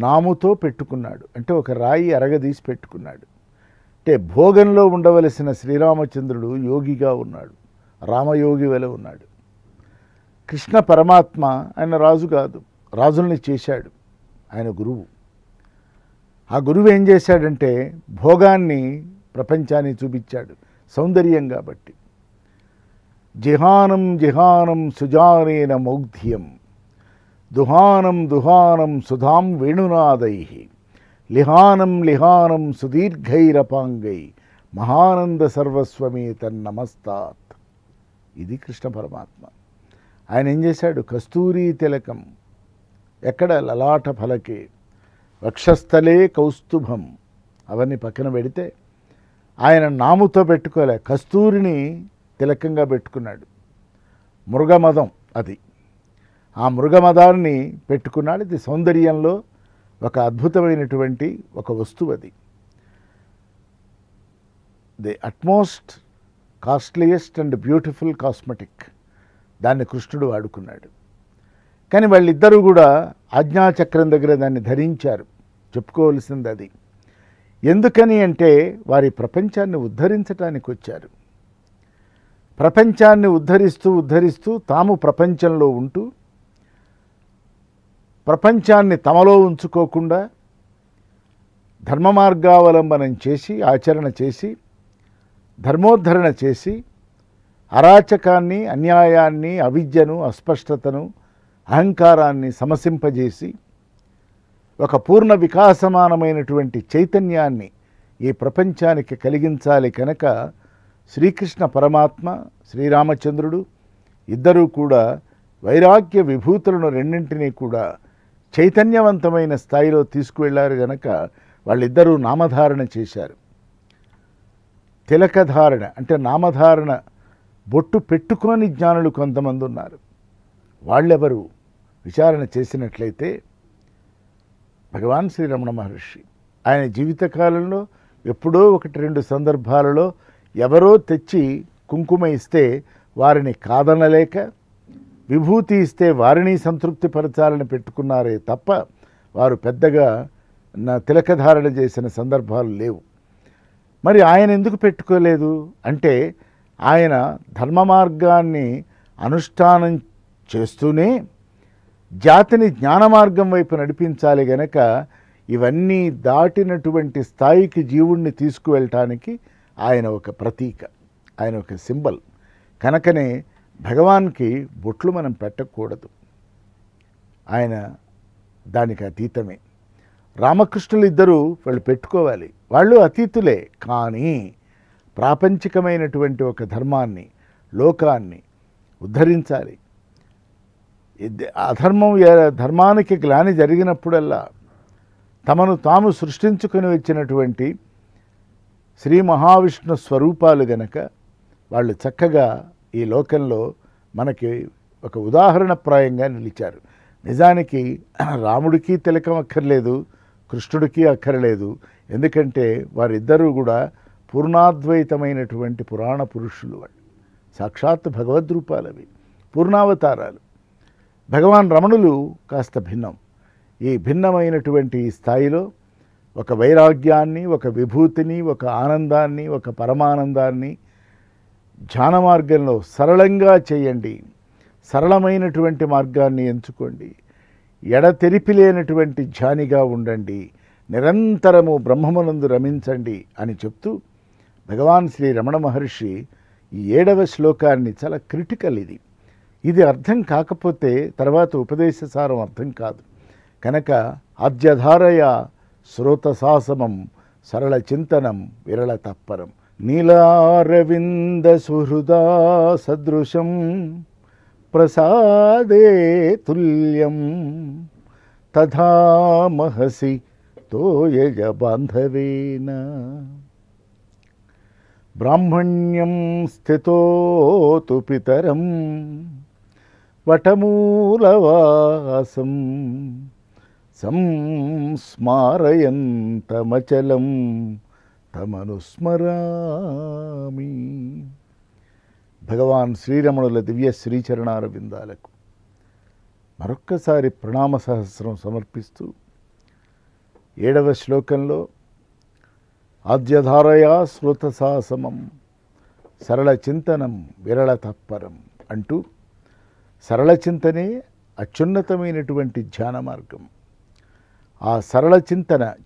నాముతో పెట్టుకున్నాడు, అంటే ఒక రాయి అరగదీసి పెట్టుకున్నాడు. అంటే భోగంలో ఉండవలసిన శ్రీరామచంద్రుడు యోగిగా ఉన్నాడు, రామయోగి వలె ఉన్నాడు. కృష్ణ పరమాత్మ ఆయన రాజు కాదు, రాజుల్ని చేశాడు, ఆయన గురువు. ఆ గురువు ఏం చేశాడంటే భోగాన్ని ప్రపంచాన్ని చూపించాడు, సౌందర్యం కాబట్టి. జిహానం జిహానం సుజానేన మౌగ్ధ్యం దుహానం దుహానం సుధాం వేణునాదై లిహానం లిహానం సుదీర్ఘైరపాంగై మహానంద సర్వస్వమే తన్నమస్తాత్. ఇది కృష్ణ పరమాత్మ. ఆయన ఏం చేశాడు? కస్తూరీ తిలకం ఎక్కడ? లలాట ఫలకే, వక్షస్థలే కౌస్తుభం. అవన్నీ పక్కన పెడితే ఆయన నాముతో పెట్టుకోలే, కస్తూరిని తిలకంగా పెట్టుకున్నాడు. మృగమదం అది, ఆ మృగమదాన్ని పెట్టుకున్నాడు. ఇది సౌందర్యంలో ఒక అద్భుతమైనటువంటి ఒక వస్తువు. అది the utmost costliest and beautiful cosmetic. దాన్ని కృష్ణుడు వాడుకున్నాడు. కానీ వాళ్ళిద్దరూ కూడా ఆజ్ఞాచక్రం దగ్గర దాన్ని ధరించారు. చెప్పుకోవలసింది అది. ఎందుకని అంటే వారి ప్రపంచాన్ని ఉద్ధరించటానికి వచ్చారు. ప్రపంచాన్ని ఉద్ధరిస్తూ ఉద్ధరిస్తూ తాము ప్రపంచంలో ఉంటూ ప్రపంచాన్ని తమలో ఉంచుకోకుండా ధర్మ మార్గావలంబనం చేసి ఆచరణ చేసి ధర్మోద్ధరణ చేసి అరాచకాన్ని, అన్యాయాన్ని, అవిద్యను, అస్పష్టతను, అహంకారాన్ని సమసింపజేసి ఒక పూర్ణ వికాసమానమైనటువంటి చైతన్యాన్ని ఈ ప్రపంచానికి కలిగించాలి. కనుక శ్రీకృష్ణ పరమాత్మ, శ్రీరామచంద్రుడు ఇద్దరూ కూడా వైరాగ్య విభూతులను రెండింటినీ కూడా చైతన్యవంతమైన స్థాయిలో తీసుకువెళ్ళారు. గనక వాళ్ళిద్దరూ నామధారణ చేశారు. తిలకధారణ అంటే నామధారణ, బొట్టు పెట్టుకోని జ్ఞానులు కొంతమంది ఉన్నారు. వాళ్ళెవరు విచారణ చేసినట్లయితే భగవాన్ శ్రీరమణ మహర్షి ఆయన జీవితకాలంలో ఎప్పుడో ఒకటి రెండు సందర్భాలలో ఎవరో తెచ్చి కుంకుమ ఇస్తే వారిని కాదనలేక, విభూతి ఇస్తే వారిని సంతృప్తిపరచాలని పెట్టుకున్నారే తప్ప వారు పెద్దగా తిలకధారణ చేసిన సందర్భాలు లేవు. మరి ఆయన ఎందుకు పెట్టుకోలేదు అంటే ఆయన ధర్మ మార్గాన్ని అనుష్ఠానం చేస్తూనే జాతిని జ్ఞాన మార్గం వైపు నడిపించాలి. గనక ఇవన్నీ దాటినటువంటి స్థాయికి జీవుణ్ణి తీసుకువెళ్ళటానికి ఆయన ఒక ప్రతీక, ఆయన ఒక సింబల్. కనుకనే భగవాన్కి బొట్లు మనం పెట్టకూడదు, ఆయన దానికి అతీతమే. రామకృష్ణులు ఇద్దరు వాళ్ళు పెట్టుకోవాలి, వాళ్ళు అతీతులే. కానీ ప్రాపంచికమైనటువంటి ఒక ధర్మాన్ని, లోకాన్ని ఉద్ధరించాలి. అధర్మం, ధర్మానికి గ్లాని జరిగినప్పుడల్లా తమను తాము సృష్టించుకొని వచ్చినటువంటి శ్రీ మహావిష్ణు స్వరూపాలు గనక వాళ్ళు చక్కగా ఈ లోకంలో మనకి ఒక ఉదాహరణప్రాయంగా నిలిచారు. నిజానికి రాముడికి తిలకం అక్కర్లేదు, కృష్ణుడికి అక్కర్లేదు. ఎందుకంటే వారిద్దరూ కూడా పూర్ణాద్వైతమైనటువంటి పురాణ పురుషులు. వాళ్ళు సాక్షాత్ భగవద్రూపాలవి, పూర్ణావతారాలు. భగవాన్ రమణులు కాస్త భిన్నం. ఈ భిన్నమైనటువంటి స్థాయిలో ఒక వైరాగ్యాన్ని, ఒక విభూతిని, ఒక ఆనందాన్ని, ఒక పరమానందాన్ని ధ్యాన మార్గంలో సరళంగా చేయండి, సరళమైనటువంటి మార్గాన్ని ఎంచుకోండి, ఎడతెరిపి లేనటువంటి ధ్యానిగా ఉండండి, నిరంతరము బ్రహ్మమునందు రమించండి అని చెప్తూ భగవాన్ శ్రీ రమణ మహర్షి ఈ 7వ శ్లోకాన్ని చాలా క్రిటికల్. ఇది అర్థం కాకపోతే తర్వాత ఉపదేశసారం అర్థం కాదు. కనుక ఆద్యధారయ శ్రోతసాసమం సరళ చింతనం విరళ తప్పరం నీలారవింద సుహృదా సదృశం ప్రసాదే తుల్యం తథా మహసి తోయజ బాంధవేన బ్రాహ్మణ్యం స్థితోతు పితరం వటమూలవాసం సంస్మారయంతమచలం తమనుస్మరామి. భగవాన్ శ్రీరమణుల దివ్య శ్రీచరణారవిందాలకు మరొక్కసారి ప్రణామ సహస్రం సమర్పిస్తూ 7వ శ్లోకంలో ఆద్యధారయా శ్రుతసాసమం సరళ చింతనం విరళ తత్పరం అంటూ సరళ చింతనే అత్యున్నతమైనటువంటి ధ్యాన మార్గం. ఆ సరళ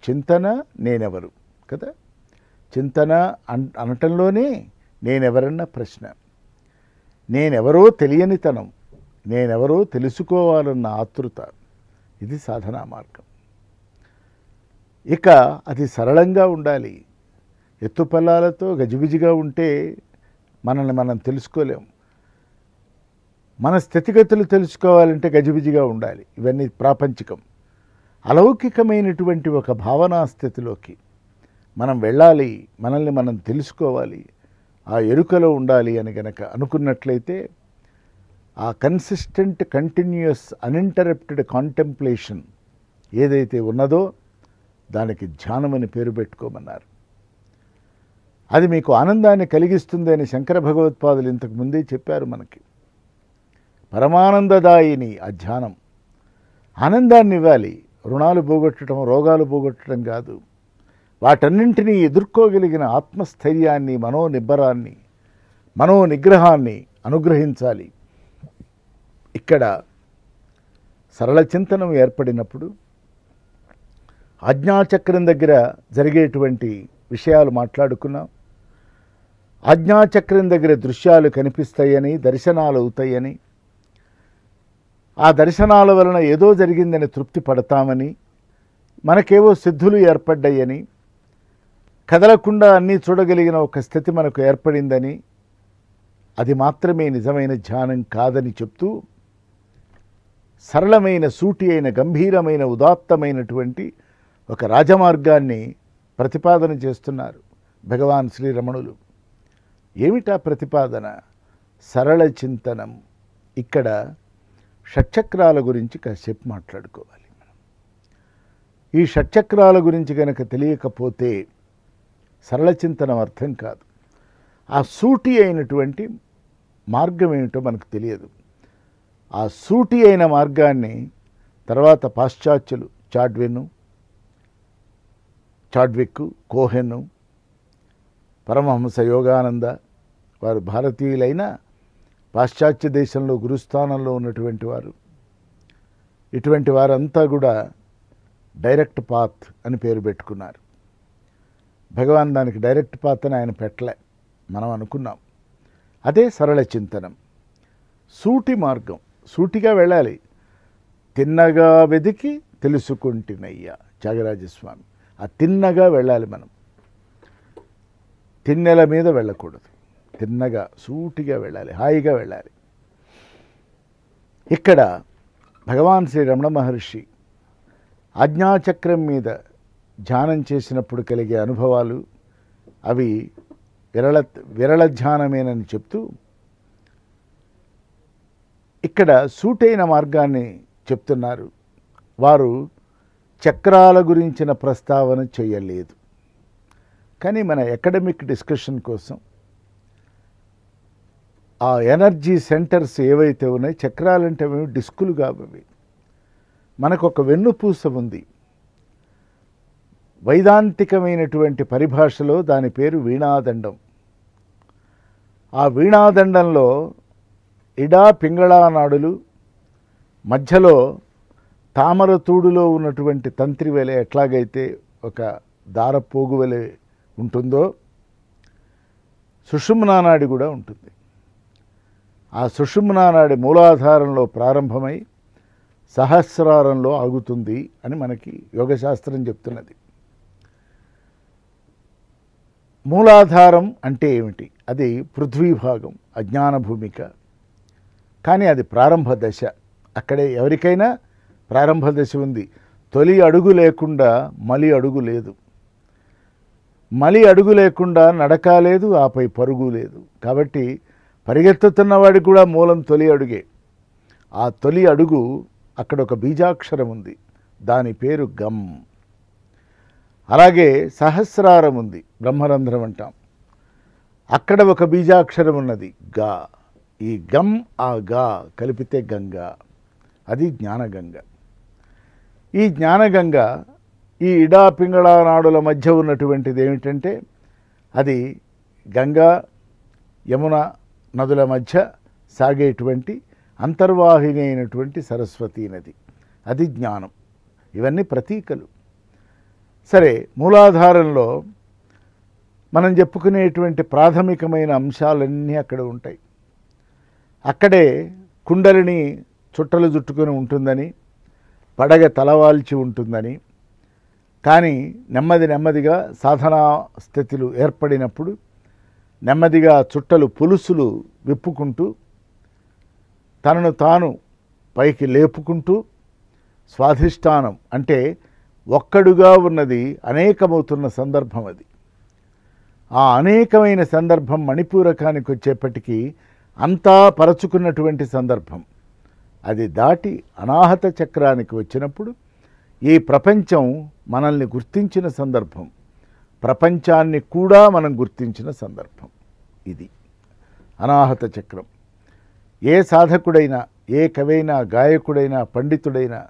చింతన నేనెవరు కదా, చింతన అనటంలోనే నేనెవరన్న ప్రశ్న, నేనెవరో తెలియనితనం, నేనెవరో తెలుసుకోవాలన్న ఆతృత, ఇది సాధనా మార్గం. ఇక అది సరళంగా ఉండాలి. ఎత్తుపల్లాలతో గజిబిజిగా ఉంటే మనల్ని మనం తెలుసుకోలేం. మన స్థితిగతులు తెలుసుకోవాలంటే గజిబిజిగా ఉండాలి. ఇవన్నీ ప్రాపంచికం. అలౌకికమైనటువంటి ఒక భావనా స్థితిలోకి మనం వెళ్ళాలి, మనల్ని మనం తెలుసుకోవాలి, ఆ ఎరుకలో ఉండాలి అని గనక అనుకున్నట్లయితే ఆ కన్సిస్టెంట్ కంటిన్యూయస్ అన్ఇంటరప్టెడ్ కాంటెంప్లేషన్ ఏదైతే ఉన్నదో దానికి ధ్యానం అని పేరు పెట్టుకోమన్నారు. అది మీకు ఆనందాన్ని కలిగిస్తుంది అని శంకర భగవత్పాదులు ఇంతకు ముందే చెప్పారు మనకి. పరమానందదాయిని ఆ ధ్యానం ఆనందాన్ని ఇవ్వాలి. రుణాలు పోగొట్టడం, రోగాలు పోగొట్టడం కాదు, వాటన్నింటినీ ఎదుర్కోగలిగిన ఆత్మస్థైర్యాన్ని, మనోనిబ్బరాన్ని, మనోనిగ్రహాన్ని అనుగ్రహించాలి. ఇక్కడ సరళ చింతనం ఏర్పడినప్పుడు ఆజ్ఞాచక్రం దగ్గర జరిగేటువంటి విషయాలు మాట్లాడుకున్నాం. ఆజ్ఞాచక్రం దగ్గర దృశ్యాలు కనిపిస్తాయని, దర్శనాలు అవుతాయని, ఆ దర్శనాల వలన ఏదో జరిగిందని తృప్తి పడతామని, మనకేవో సిద్ధులు ఏర్పడ్డాయని, కదలకుండా అన్నీ చూడగలిగిన ఒక స్థితి మనకు ఏర్పడిందని, అది మాత్రమే నిజమైన ధ్యానం కాదని చెప్తూ సరళమైన, సూటి అయిన, గంభీరమైన, ఉదాత్తమైనటువంటి ఒక రాజమార్గాన్ని ప్రతిపాదన చేస్తున్నారు భగవాన్ శ్రీరమణులు. ఏమిటా ప్రతిపాదన? సరళ చింతనం. ఇక్కడ షట్చక్రాల గురించి కాసేపు మాట్లాడుకోవాలి మనం. ఈ షట్చక్రాల గురించి కనుక తెలియకపోతే సరళ చింతనం అర్థం కాదు. ఆ సూటి అయినటువంటి మార్గం ఏమిటో మనకు తెలియదు. ఆ సూటి అయిన మార్గాన్ని తర్వాత పాశ్చాత్యులు చాడ్విక్, కోహెన్, పరమహంస యోగానంద, వారు భారతీయులైన పాశ్చాత్య దేశంలో గురుస్థానంలో ఉన్నటువంటి వారు. ఇటువంటి వారంతా కూడా డైరెక్ట్ పాత్ అని పేరు పెట్టుకున్నారు. భగవాన్ దానికి డైరెక్ట్ పాత్ అని ఆయన పెట్టలే, మనం అనుకున్నాం. అదే సరళ చింతనం, సూటి మార్గం. సూటిగా వెళ్ళాలి. తిన్నగా వెదికి తెలుసుకుంటున్నయ్యా త్యాగరాజస్వామి. ఆ తిన్నగా వెళ్ళాలి మనం. తిన్నెల మీద వెళ్ళకూడదు, తిన్నగా సూటిగా వెళ్ళాలి, హాయిగా వెళ్ళాలి. ఇక్కడ భగవాన్ శ్రీ రమణ మహర్షి ఆజ్ఞాచక్రం మీద ధ్యానం చేసినప్పుడు కలిగే అనుభవాలు అవి విరళ ధ్యానమేనని చెప్తూ ఇక్కడ సూటైన మార్గాన్ని చెప్తున్నారు. వారు చక్రాల గురించిన ప్రస్తావన చేయలేదు. కానీ మన అకాడమిక్ డిస్కషన్ కోసం ఆ ఎనర్జీ సెంటర్స్ ఏవైతే ఉన్నాయో, చక్రాలంటే అవి డిస్కులు కావవి. మనకు ఒక వెన్నుపూస ఉంది. వైదాంతికమైనటువంటి పరిభాషలో దాని పేరు వీణాదండం. ఆ వీణాదండంలో ఇడా పింగళా నాడులు, మధ్యలో తామరతూడులో ఉన్నటువంటి తంత్రి వలె ఎట్లాగైతే ఒక దారపోగు వలె ఉంటుందో సుషుమ్నా నాడి కూడా ఉంటుంది. ఆ సుషుమ్నా నాడి మూలాధారంలో ప్రారంభమై సహస్రారంలో ఆగుతుంది అని మనకి యోగశాస్త్రం చెప్తున్నది. మూలాధారం అంటే ఏమిటి? అది పృథ్వీభాగం, అజ్ఞాన భూమిక. కానీ అది ప్రారంభ దశ. అక్కడే ఎవరికైనా ప్రారంభ దశ ఉంది. తొలి అడుగు లేకుండా మలి అడుగు లేదు, మలి అడుగు లేకుండా నడక లేదు, ఆపై పరుగు లేదు. కాబట్టి పరిగెత్తుతున్నవాడికి కూడా మూలం తొలి అడుగే. ఆ తొలి అడుగు అక్కడ ఒక బీజాక్షరం ఉంది, దాని పేరు గమ్. అలాగే సహస్రారం ఉంది, బ్రహ్మరంధ్రం అంటాం. అక్కడ ఒక బీజాక్షరం ఉన్నది, గా. ఈ గమ్ ఆ గా కలిపితే గంగా, అది జ్ఞానగంగ. ఈ జ్ఞానగంగ ఈ ఇడా పింగళ నాడుల మధ్య ఉన్నటువంటిది ఏమిటంటే అది గంగా యమున నదుల మధ్య సాగేటువంటి అంతర్వాహిని అయినటువంటి సరస్వతీ నది. అది జ్ఞానం. ఇవన్నీ ప్రతీకలు. సరే, మూలాధారంలో మనం చెప్పుకునేటువంటి ప్రాథమికమైన అంశాలన్నీ అక్కడ ఉంటాయి. అక్కడే కుండలిని చుట్టలు చుట్టుకొని ఉంటుందని, పడగ తలవాల్చి ఉంటుందని, కానీ నెమ్మదిగా సాధనా స్థితులు ఏర్పడినప్పుడు నెమ్మదిగా చుట్టలు పులుసులు విప్పుకుంటూ తనను తాను పైకి లేపుకుంటూ స్వాధిష్టానం అంటే ఒక్కడుగా ఉన్నది అనేకమవుతున్న సందర్భం అది. ఆ అనేకమైన సందర్భం మణిపూరకానికి వచ్చేప్పటికీ అంతా పరచుకున్నటువంటి సందర్భం. అది దాటి అనాహత చక్రానికి వచ్చినప్పుడు ఈ ప్రపంచం మనల్ని గుర్తించిన సందర్భం, ప్రపంచాన్ని కూడా మనం గుర్తించిన సందర్భం. ఇది అనాహత చక్రం. ఏ సాధకుడైనా, ఏ కవైనా, గాయకుడైనా, పండితుడైనా,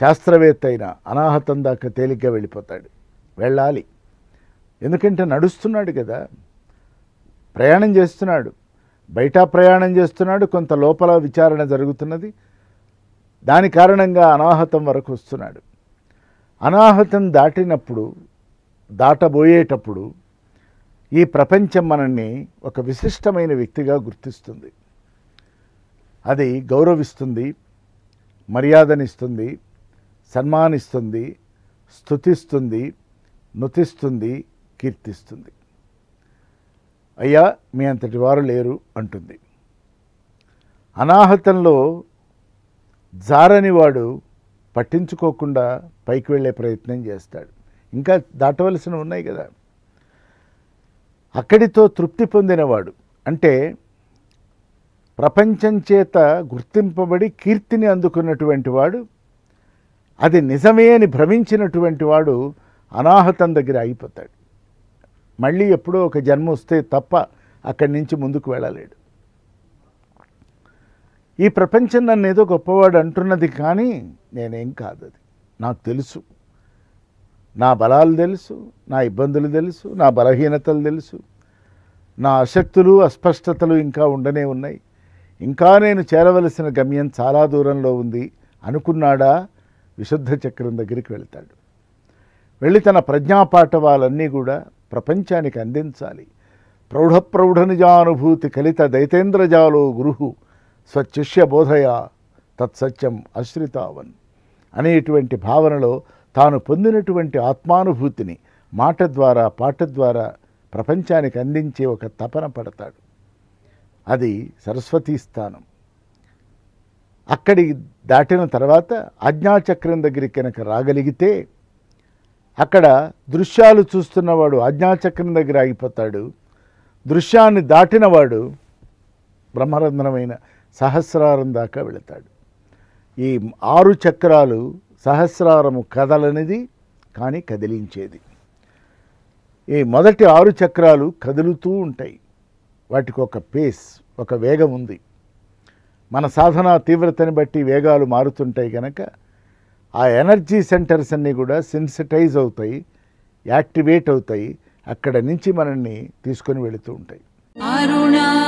శాస్త్రవేత్త అయినా అనాహతం దాకా తేలిగ్గా వెళ్ళిపోతాడు. వెళ్ళాలి. ఎందుకంటే నడుస్తున్నాడు కదా, ప్రయాణం చేస్తున్నాడు, బయట ప్రయాణం చేస్తున్నాడు, కొంత లోపల విచారణ జరుగుతున్నది. దాని కారణంగా అనాహతం వరకు వస్తున్నాడు. అనాహతం దాటినప్పుడు, దాటబోయేటప్పుడు ఈ ప్రపంచం మనల్ని ఒక విశిష్టమైన వ్యక్తిగా గుర్తిస్తుంది. అది గౌరవిస్తుంది, మర్యాదనిస్తుంది, సన్మానిస్తుంది, స్తుతిస్తుంది, నుతిస్తుంది, కీర్తిస్తుంది. అయ్యా, మీ అంతటి వారు లేరు అంటుంది. అనాహతంలో జారని వాడు పట్టించుకోకుండా పైకి వెళ్ళే ప్రయత్నం చేస్తాడు. ఇంకా దాటవలసినవి ఉన్నాయి కదా. అక్కడితో తృప్తి పొందినవాడు అంటే ప్రపంచం చేత గుర్తింపబడి కీర్తిని అందుకున్నటువంటి వాడు, అది నిజమే అని భ్రమించినటువంటి వాడు అనాహతం దగ్గర ఆగిపోతాడు. మళ్ళీ ఎప్పుడో ఒక జన్మ వస్తే తప్ప అక్కడి నుంచి ముందుకు వెళ్ళలేడు. ఈ ప్రపంచం నన్ను ఏదో గొప్పవాడు అంటున్నది, కానీ నేనేం కాదు. అది నాకు తెలుసు. నా బలాలు తెలుసు, నా ఇబ్బందులు తెలుసు, నా బలహీనతలు తెలుసు, నా అశక్తులు అస్పష్టతలు ఇంకా ఉండనే ఉన్నాయి. ఇంకా నేను చేరవలసిన గమ్యం చాలా దూరంలో ఉంది అనుకున్నాడా, విశుద్ధ చక్రం దగ్గరికి వెళ్తాడు. వెళ్ళి తన ప్రజ్ఞాపాఠవాలన్నీ కూడా ప్రపంచానికి అందించాలి. ప్రౌఢ నిజానుభూతి కలిత దైతేంద్రజాలో గురు స్వశిష్య బోధయ తత్సత్యం అశ్రితావన్ అనేటువంటి భావనలో తాను పొందినటువంటి ఆత్మానుభూతిని మాట ద్వారా, పాట ద్వారా ప్రపంచానికి అందించే ఒక తపన పడతాడు. అది సరస్వతీ స్థానం. అక్కడి దాటిన తర్వాత ఆజ్ఞాచక్రం దగ్గరికి కనుక రాగలిగితే అక్కడ దృశ్యాలు చూస్తున్నవాడు ఆజ్ఞాచక్రం దగ్గర ఆగిపోతాడు. దృశ్యాన్ని దాటినవాడు బ్రహ్మరంధ్రమైన సహస్రారం దాకా వెళతాడు. ఈ 6 చక్రాలు సహస్రారము కదలనిది, కానీ కదిలించేది. ఈ మొదటి 6 చక్రాలు కదులుతూ ఉంటాయి. వాటికి ఒక పేస్, ఒక వేగం ఉంది. మన సాధన తీవ్రతని బట్టి వేగాలు మారుతుంటాయి కనుక ఆ ఎనర్జీ సెంటర్స్ అన్నీ కూడా సెన్సిటైజ్ అవుతాయి, యాక్టివేట్ అవుతాయి. అక్కడ నుంచి మనల్ని తీసుకొని వెళుతూ ఉంటాయి. అరుణాచల